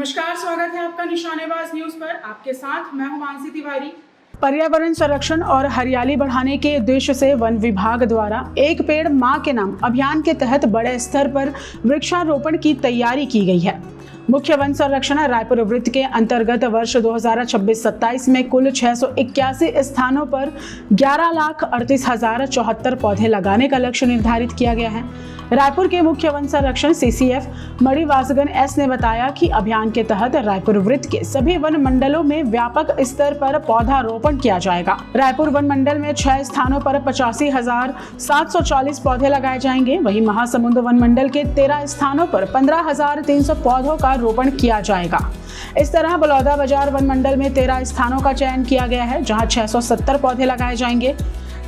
नमस्कार, स्वागत है आपका निशानेबाज न्यूज पर। आपके साथ मैं हूं मानसी तिवारी। पर्यावरण संरक्षण और हरियाली बढ़ाने के उद्देश्य से वन विभाग द्वारा एक पेड़ मां के नाम अभियान के तहत बड़े स्तर पर वृक्षारोपण की तैयारी की गई है। मुख्य वन संरक्षण रायपुर वृत्त के अंतर्गत वर्ष 2026-27 में कुल 681 स्थानों पर 11,38,074 पौधे लगाने का लक्ष्य निर्धारित किया गया है। रायपुर के मुख्य वन संरक्षण CCF मणिवासगन S ने बताया कि अभियान के तहत रायपुर वृत्त के सभी वन मंडलों में व्यापक स्तर पर पौधारोपण किया जाएगा। रायपुर वन मंडल में 6 स्थानों पर 85,740 पौधे लगाए जाएंगे। वहीं महासमुंद वन मंडल के 13 स्थानों पर 15,300 पौधों का रोपण किया जाएगा। इस तरह बलौदा बाजार वन मंडल में 13 स्थानों का चयन किया गया है, जहां 670 पौधे लगाए जाएंगे।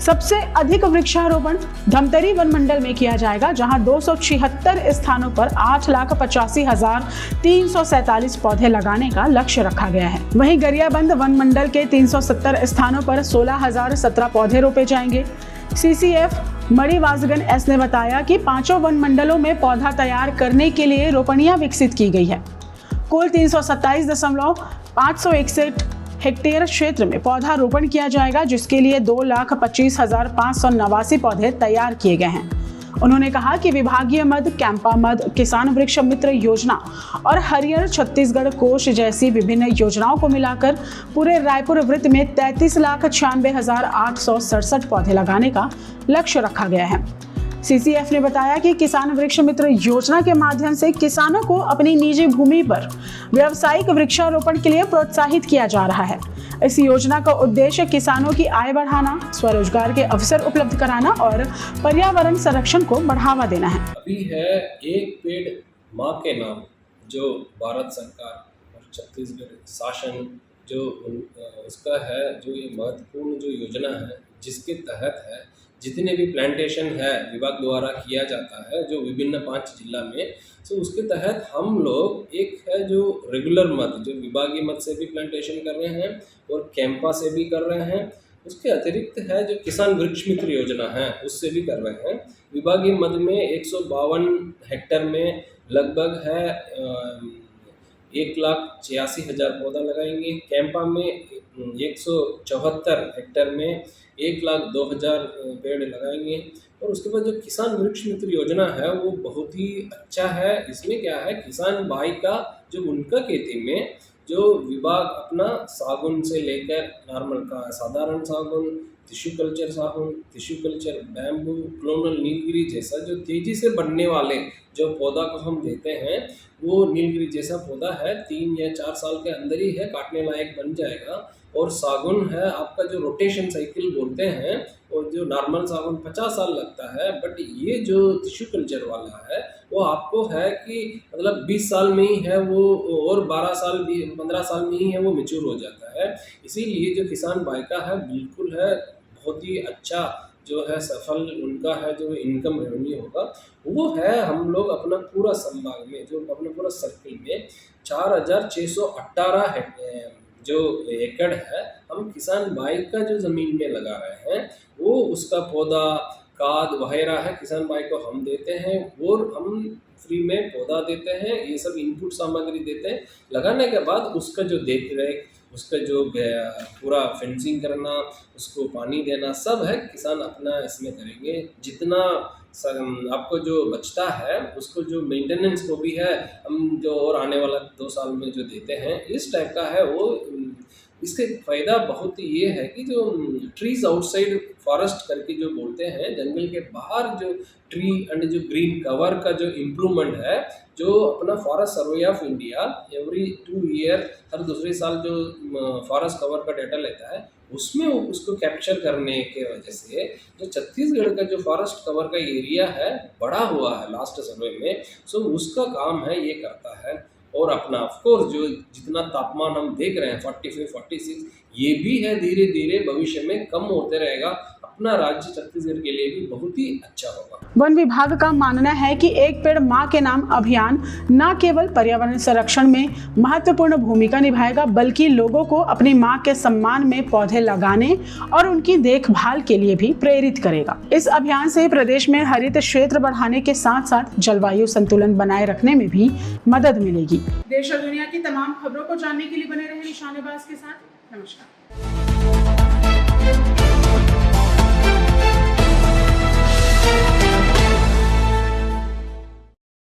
सबसे अधिक वृक्षारोपण धमतरी वन मंडल में किया जाएगा, जहां 276 स्थानों पर 8,85,347 पौधे लगाने का लक्ष्य रखा गया है। वहीं गरियाबंद वन मंडल के 370 स्थानों पर 16,017 पौधे रोपे जाएंगे। CCF मणिवासगन S ने बताया कि 5 वन मंडलों में पौधा तैयार करने के लिए रोपणियां विकसित की गई है। कुल 327.561 हेक्टेयर क्षेत्र में पौधा रोपण किया जाएगा, जिसके लिए 2,25,589 पौधे तैयार किए गए हैं। उन्होंने कहा कि विभागीय मद, कैंपा मद, किसान वृक्ष मित्र योजना और हरियर छत्तीसगढ़ कोष जैसी विभिन्न योजनाओं को मिलाकर पूरे रायपुर वृत्त में 33,96,867 पौधे लगाने का लक्ष्य रखा गया है। CCF ने बताया कि किसान वृक्ष मित्र योजना के माध्यम से किसानों को अपनी निजी भूमि पर व्यावसायिक वृक्षारोपण के लिए प्रोत्साहित किया जा रहा है। इस योजना का उद्देश्य किसानों की आय बढ़ाना, स्वरोजगार के अवसर उपलब्ध कराना और पर्यावरण संरक्षण को बढ़ावा देना है। अभी है एक पेड़ माँ के नाम, जो भारत सरकार और छत्तीसगढ़ शासन जो उसका है, जो ये महत्वपूर्ण जो योजना है, जिसके तहत है जितने भी प्लांटेशन है विभाग द्वारा किया जाता है, जो विभिन्न 5 जिला में, तो उसके तहत हम लोग एक है जो रेगुलर मद, जो विभागीय मद से भी प्लांटेशन कर रहे हैं और कैंपा से भी कर रहे हैं। उसके अतिरिक्त है जो किसान वृक्ष मित्र योजना है, उससे भी कर रहे हैं। विभागीय मद में 152 हेक्टेयर में लगभग है 1,86,000 पौधा लगाएंगे। कैंपा में 174 हेक्टेयर में 1,02,000 पेड़ लगाएंगे। और उसके बाद जो किसान वृक्ष मित्र योजना है वो बहुत ही अच्छा है। इसमें क्या है, किसान भाई का जो उनका खेती में जो विभाग अपना सागुन से लेकर नॉर्मल का साधारण सागुन, टिश्यू कल्चर बैम्बू, क्लोनल नीलगिरी जैसा जो तेजी से बढ़ने वाले जो पौधा को हम देते हैं, वो नीलगिरी जैसा पौधा है 3 या 4 साल के अंदर ही है काटने लायक बन जाएगा। और सागुन है आपका जो रोटेशन साइकिल बोलते हैं, और जो नॉर्मल सागुन 50 साल लगता है, बट ये जो टिश्यू कल्चर वाला है वो आपको है कि मतलब 20 साल में ही है वो, और 12 साल 15 साल में ही है वो मैच्योर हो जाता है। इसीलिए जो किसान भाई का है बिल्कुल है बहुत ही अच्छा जो है सफल उनका है जो इनकम रेवेन्यू होगा, वो है हम लोग अपना पूरा संभाग में जो अपना पूरा सर्किल में 4,618 जो एकड़ है हम किसान भाई का जो ज़मीन में लगा रहे हैं, वो उसका पौधा खाद वगैरह है किसान भाई को हम देते हैं, और हम फ्री में पौधा देते हैं, ये सब इनपुट सामग्री देते हैं। लगाने के बाद उसका जो देख रेख, उसका जो पूरा फेंसिंग करना, उसको पानी देना, सब है किसान अपना इसमें करेंगे। जितना आपको जो बचता है उसको जो मेंटेनेंस को भी है हम जो और आने वाला 2 साल में जो देते हैं, इस टाइप का है वो। इसके फ़ायदा बहुत ये है कि जो ट्रीज आउटसाइड फॉरेस्ट करके जो बोलते हैं, जंगल के बाहर जो ट्री एंड जो ग्रीन कवर का जो इम्प्रूवमेंट है, जो अपना Forest Survey of India every 2 year हर दूसरे साल जो फॉरेस्ट कवर का डाटा लेता है, उसमें उसको कैप्चर करने के वजह से जो छत्तीसगढ़ का जो फॉरेस्ट कवर का एरिया है बढ़ा हुआ है लास्ट सर्वे में, सो उसका काम है ये करता है। और अपना ऑफकोर्स जो जितना तापमान हम देख रहे हैं 45-46, ये भी है धीरे धीरे भविष्य में कम होते रहेगा। अपना राज्य छत्तीसगढ़ के लिए भी बहुत ही अच्छा होगा। वन विभाग का मानना है कि एक पेड़ मां के नाम अभियान न केवल पर्यावरण संरक्षण में महत्वपूर्ण भूमिका निभाएगा, बल्कि लोगों को अपनी मां के सम्मान में पौधे लगाने और उनकी देखभाल के लिए भी प्रेरित करेगा। इस अभियान से प्रदेश में हरित क्षेत्र बढ़ाने के साथ साथ जलवायु संतुलन बनाए रखने में भी मदद मिलेगी। देश और दुनिया की तमाम खबरों को जानने के लिए बने रहे निशानेबाज के साथ। नमस्कार।